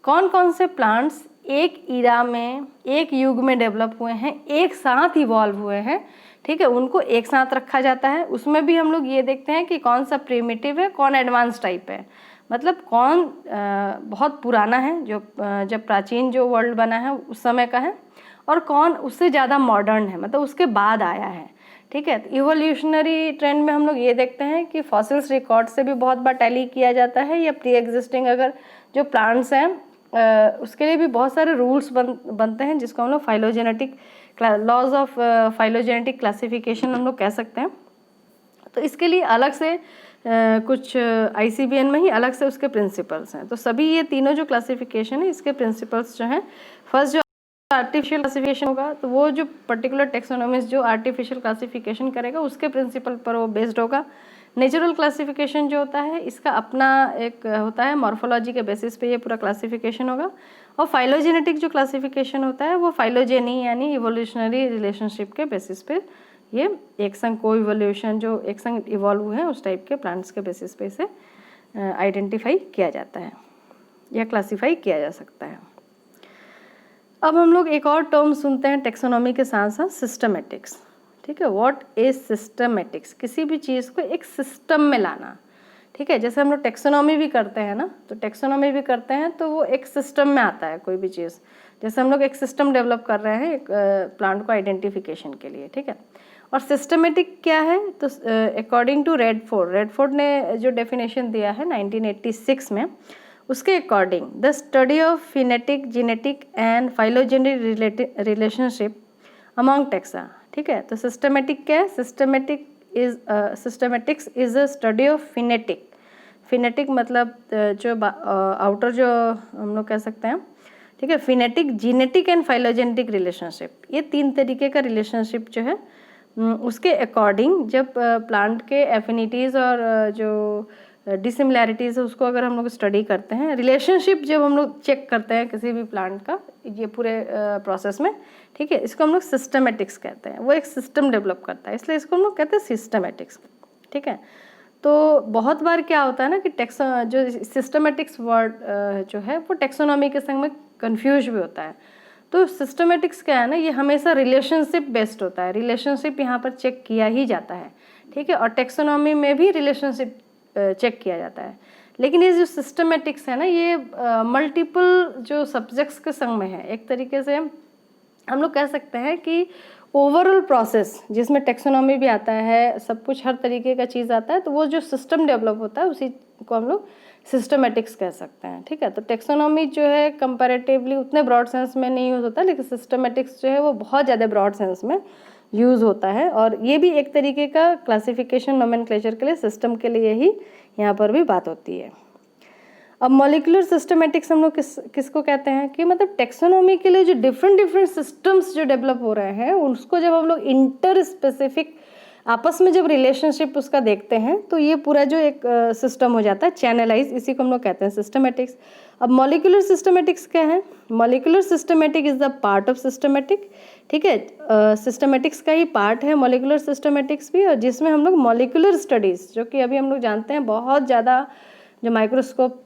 कौन कौन से प्लांट्स एक ईरा में एक युग में डेवलप हुए हैं, एक साथ इवॉल्व हुए हैं। ठीक है, उनको एक साथ रखा जाता है। उसमें भी हम लोग ये देखते हैं कि कौन सा प्रिमिटिव है, कौन एडवांस टाइप है, मतलब कौन बहुत पुराना है, जो जब प्राचीन जो वर्ल्ड बना है उस समय का है, और कौन उससे ज़्यादा मॉडर्न है, मतलब उसके बाद आया है। ठीक है। इवोल्यूशनरी ट्रेंड में हम लोग ये देखते हैं कि फॉसिल्स रिकॉर्ड से भी बहुत बार टैली किया जाता है, या प्री एग्जिस्टिंग अगर जो प्लांट्स हैं उसके लिए भी बहुत सारे रूल्स बनते हैं, जिसको हम लोग phylogenetic laws of phylogenetic classification हम लोग कह सकते हैं। तो इसके लिए अलग से कुछ ICBN में ही अलग से उसके प्रिंसिपल्स हैं। तो सभी ये तीनों जो क्लासिफिकेशन है इसके प्रिंसिपल्स जो हैं, फर्स्ट जो आर्टिफिशियल क्लासिफिकेशन होगा तो वो जो पर्टिकुलर टेक्सोनोमिस्ट जो आर्टिफिशियल क्लासिफिकेशन करेगा उसके प्रिंसिपल पर वो बेस्ड होगा। नेचुरल क्लासिफिकेशन जो होता है इसका अपना एक होता है, मॉर्फोलॉजी के बेसिस पे ये पूरा क्लासिफिकेशन होगा। और फाइलोजेनेटिक जो क्लासिफिकेशन होता है वो फाइलोजेनी यानी इवोल्यूशनरी रिलेशनशिप के बेसिस पे ये एक संग को इवोल्यूशन जो एक संग इवॉल्व हुए हैं उस टाइप के प्लांट्स के बेसिस पे इसे आइडेंटिफाई किया जाता है या क्लासीफाई किया जा सकता है। अब हम लोग एक और टर्म सुनते हैं टेक्सोनॉमी के साथ साथ, सिस्टमेटिक्स। ठीक है, व्हाट इज सिस्टमेटिक्स? किसी भी चीज़ को एक सिस्टम में लाना। ठीक है, जैसे हम लोग टेक्सोनॉमी भी करते हैं ना, तो टेक्सोनॉमी भी करते हैं तो वो एक सिस्टम में आता है कोई भी चीज़। जैसे हम लोग एक सिस्टम डेवलप कर रहे हैं एक प्लांट को आइडेंटिफिकेशन के लिए। ठीक है, और सिस्टमेटिक क्या है? तो अकॉर्डिंग टू रेडफोर्ड ने जो डेफिनेशन दिया है 1986 में, उसके according the study of phenetic, genetic and phylogenetic relationship among taxa. ठीक है, तो सिस्टमेटिक क्या है? Systematics is a study of phenetic मतलब जो आउटर जो हम लोग कह सकते हैं। ठीक है, phenetic, genetic and phylogenetic relationship, ये 3 तरीके का रिलेशनशिप जो है उसके अकॉर्डिंग जब प्लांट के एफिनिटीज़ और जो डिसिमिलैरिटीज़ है उसको अगर हम लोग स्टडी करते हैं, रिलेशनशिप जब हम लोग चेक करते हैं किसी भी प्लांट का ये पूरे प्रोसेस में, ठीक है, इसको हम लोग सिस्टमेटिक्स कहते हैं। वो एक सिस्टम डेवलप करता है, इसलिए इसको हम लोग कहते हैं सिस्टमेटिक्स। ठीक है, तो बहुत बार क्या होता है ना कि जो सिस्टमेटिक्स वर्ड जो है वो टेक्सोनॉमी के संग में कन्फ्यूज भी होता है। तो सिस्टमेटिक्स क्या है ना, ये हमेशा रिलेशनशिप बेस्ड होता है, रिलेशनशिप यहाँ पर चेक किया ही जाता है। ठीक है, और टेक्सोनॉमी में भी रिलेशनशिप चेक किया जाता है, लेकिन ये जो सिस्टमेटिक्स है ना ये मल्टीपल जो सब्जेक्ट्स के संग में है। एक तरीके से हम लोग कह सकते हैं कि ओवरऑल प्रोसेस जिसमें टेक्सोनॉमी भी आता है, सब कुछ हर तरीके का चीज़ आता है, तो वो जो सिस्टम डेवलप होता है उसी को हम लोग सिस्टमेटिक्स कह सकते हैं। ठीक है, तो टेक्सोनॉमी जो है कंपैरेटिवली उतने ब्रॉड सेंस में नहीं यूज़ होता, लेकिन सिस्टमेटिक्स जो है वो बहुत ज़्यादा ब्रॉड सेंस में यूज़ होता है। और ये भी एक तरीके का क्लासिफिकेशन नोमेनक्लेचर के लिए, सिस्टम के लिए ही यहाँ पर भी बात होती है। अब मॉलिक्यूलर सिस्टमेटिक्स हम लोग किसको कहते हैं कि मतलब टेक्सोनॉमी के लिए जो डिफरेंट सिस्टम्स जो डेवलप हो रहे हैं उसको जब हम लोग इंटर स्पेसिफिक आपस में जब रिलेशनशिप उसका देखते हैं तो ये पूरा जो एक सिस्टम हो जाता है चैनलाइज, इसी को हम लोग कहते हैं सिस्टमेटिक्स। अब मॉलिक्यूलर सिस्टमेटिक्स क्या है? Molecular systematic is the part of systematic. ठीक है, सिस्टमेटिक्स का ही पार्ट है मॉलिक्यूलर सिस्टमेटिक्स भी, और जिसमें हम लोग मॉलिक्यूलर स्टडीज़ जो कि अभी हम लोग जानते हैं बहुत ज़्यादा जो माइक्रोस्कोप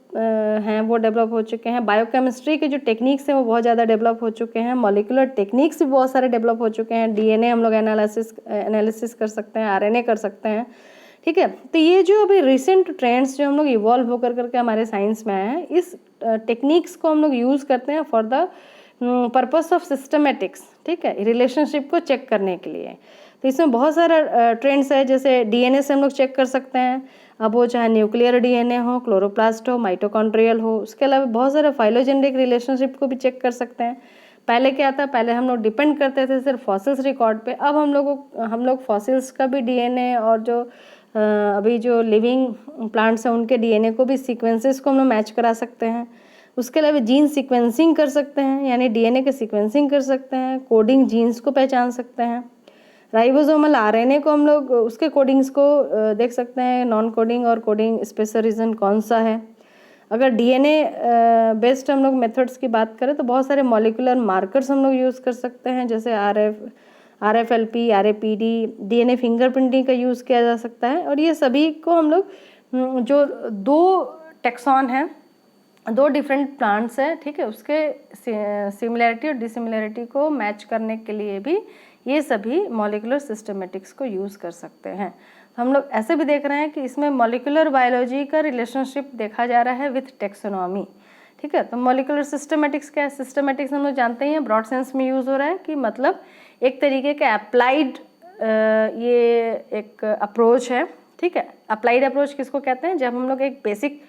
हैं वो डेवलप हो चुके हैं, बायोकेमिस्ट्री के जो टेक्निक्स हैं वो बहुत ज़्यादा डेवलप हो चुके हैं, मॉलिक्यूलर टेक्निक्स भी बहुत सारे डेवलप हो चुके हैं, DNA हम लोग एनालिसिस कर सकते हैं, RNA कर सकते हैं। ठीक है, तो ये जो अभी रिसेंट ट्रेंड्स जो हम लोग इवॉल्व होकर करके हमारे साइंस में आए हैं, इस टेक्निक्स को हम लोग यूज़ करते हैं for the purpose of systematics. ठीक है, रिलेशनशिप को चेक करने के लिए। तो इसमें बहुत सारा ट्रेंड्स है, जैसे DNA से हम लोग चेक कर सकते हैं, अब वो चाहे न्यूक्लियर DNA हो, क्लोरोप्लास्ट हो, माइटोकॉन्ड्रियल हो। उसके अलावा बहुत सारे फाइलोजेनेटिक रिलेशनशिप को भी चेक कर सकते हैं। पहले क्या था, पहले हम लोग डिपेंड करते थे सिर्फ फॉसिल्स रिकॉर्ड पे, अब हम लोग फॉसिल्स का भी DNA और जो अभी जो लिविंग प्लांट्स हैं उनके DNA को भी सीक्वेंसेस को हम लोग मैच करा सकते हैं। उसके अलावा जीन सीक्वेंसिंग कर सकते हैं, यानी DNA के सीक्वेंसिंग कर सकते हैं, कोडिंग जीन्स को पहचान सकते हैं। राइबोसोमल RNA को हम लोग उसके कोडिंग्स को देख सकते हैं, नॉन कोडिंग और कोडिंग स्पेशल रीजन कौन सा है। अगर DNA बेस्ड हम लोग मेथड्स की बात करें तो बहुत सारे मॉलिक्यूलर मार्कर्स हम लोग यूज़ कर सकते हैं, जैसे RFLP, RAPD, DNA फिंगरप्रिंटिंग का यूज़ किया जा सकता है। और ये सभी को हम लोग जो 2 टेक्सॉन हैं, 2 डिफरेंट प्लांट्स हैं, ठीक है, उसके सिमिलैरिटी और डिसिमिलैरिटी को मैच करने के लिए भी ये सभी मॉलिक्यूलर सिस्टमेटिक्स को यूज़ कर सकते हैं। तो हम लोग ऐसे भी देख रहे हैं कि इसमें मॉलिक्यूलर बायोलॉजी का रिलेशनशिप देखा जा रहा है विथ टेक्सोनॉमी। ठीक है, तो मॉलिक्यूलर सिस्टमेटिक्स क्या है? सिस्टमेटिक्स हम लोग जानते ही हैं ब्रॉड सेंस में यूज़ हो रहा है कि मतलब एक तरीके का अप्लाइड ये एक अप्रोच है, ठीक है। अप्लाइड अप्रोच किसको कहते हैं? जब हम लोग एक बेसिक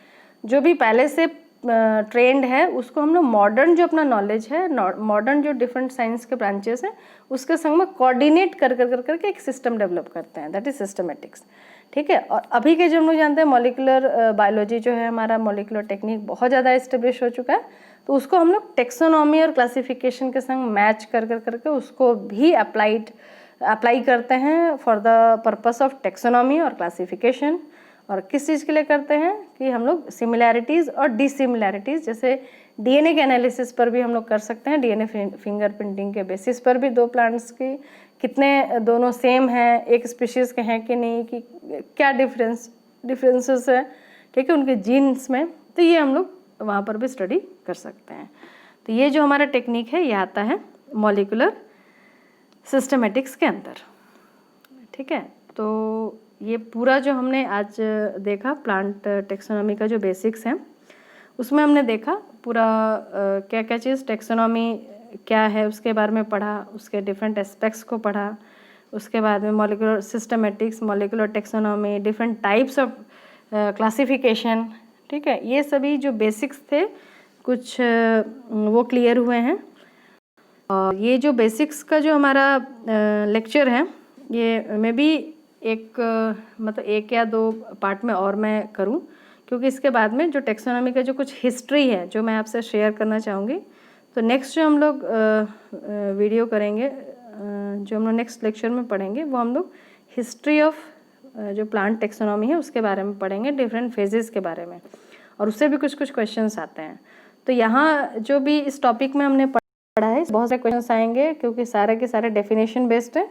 जो भी पहले से ट्रेंड है उसको हम लोग मॉडर्न जो अपना नॉलेज है, मॉडर्न जो डिफरेंट साइंस के ब्रांचेस हैं उसके संग में कोऑर्डिनेट कर करके एक सिस्टम डेवलप करते हैं, दैट इज सिस्टमेटिक्स, ठीक है। और अभी के जो हम लोग जानते हैं मॉलिक्यूलर बायोलॉजी जो है हमारा, मॉलिक्यूलर टेक्निक बहुत ज़्यादा इस्टेब्लिश हो चुका है, तो उसको हम लोग टेक्सोनॉमी और क्लासिफिकेशन के संग मैच कर करके उसको भी अप्लाई करते हैं for the purpose of taxonomy और क्लासिफिकेशन। और किस चीज़ के लिए करते हैं कि हम लोग सिमिलैरिटीज़ और डिसिमिलैरिटीज़, जैसे डीएनए के एनालिसिस पर भी हम लोग कर सकते हैं, डीएनए फिंगरप्रिंटिंग के बेसिस पर भी दो प्लांट्स की कितने दोनों सेम हैं, एक स्पीशीज़ के हैं कि नहीं, कि क्या डिफरेंसेस है, ठीक है, उनके जीन्स में, तो ये हम लोग वहाँ पर भी स्टडी कर सकते हैं। तो ये जो हमारा टेक्निक है ये आता है मॉलिक्यूलर सिस्टमेटिक्स के अंदर, ठीक है। तो ये पूरा जो हमने आज देखा प्लांट टेक्सोनॉमी का जो बेसिक्स हैं उसमें हमने देखा पूरा क्या क्या चीज़ टेक्सोनॉमी क्या है उसके बारे में पढ़ा, उसके डिफरेंट एस्पेक्ट्स को पढ़ा, उसके बाद में molecular systematics, molecular taxonomy, different types of classification, ठीक है। ये सभी जो बेसिक्स थे कुछ वो क्लियर हुए हैं। और ये जो बेसिक्स का जो हमारा लेक्चर है ये मैं भी मतलब एक या दो पार्ट में और मैं करूं, क्योंकि इसके बाद में जो टेक्सोनॉमी का जो कुछ हिस्ट्री है जो मैं आपसे शेयर करना चाहूँगी। तो नेक्स्ट जो हम लोग वीडियो करेंगे, जो हम लोग नेक्स्ट लेक्चर में पढ़ेंगे, वो हम लोग हिस्ट्री ऑफ जो प्लांट टेक्सोनॉमी है उसके बारे में पढ़ेंगे, डिफरेंट फेजेस के बारे में, और उससे भी कुछ कुछ क्वेश्चंस आते हैं। तो यहाँ जो भी इस टॉपिक में हमने पढ़ा है बहुत सारे क्वेश्चंस आएंगे, क्योंकि सारे के सारे डेफिनेशन बेस्ड है,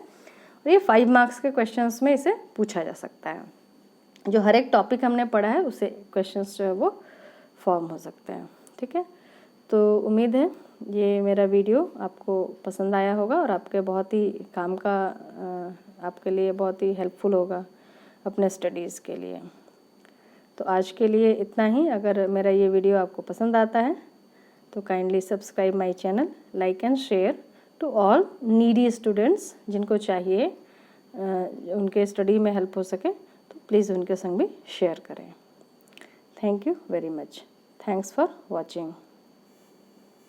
और ये 5 मार्क्स के क्वेश्चंस में इसे पूछा जा सकता है। जो हर एक टॉपिक हमने पढ़ा है उससे क्वेश्चंस जो है वो फॉर्म हो सकते हैं, ठीक है। तो उम्मीद है ये मेरा वीडियो आपको पसंद आया होगा और आपके बहुत ही काम का, आपके लिए बहुत ही हेल्पफुल होगा अपने स्टडीज़ के लिए। तो आज के लिए इतना ही। अगर मेरा ये वीडियो आपको पसंद आता है तो kindly subscribe my channel, like and share to all needy students, जिनको चाहिए उनके स्टडी में हेल्प हो सके तो प्लीज़ उनके संग भी शेयर करें। Thank you very much. Thanks for watching.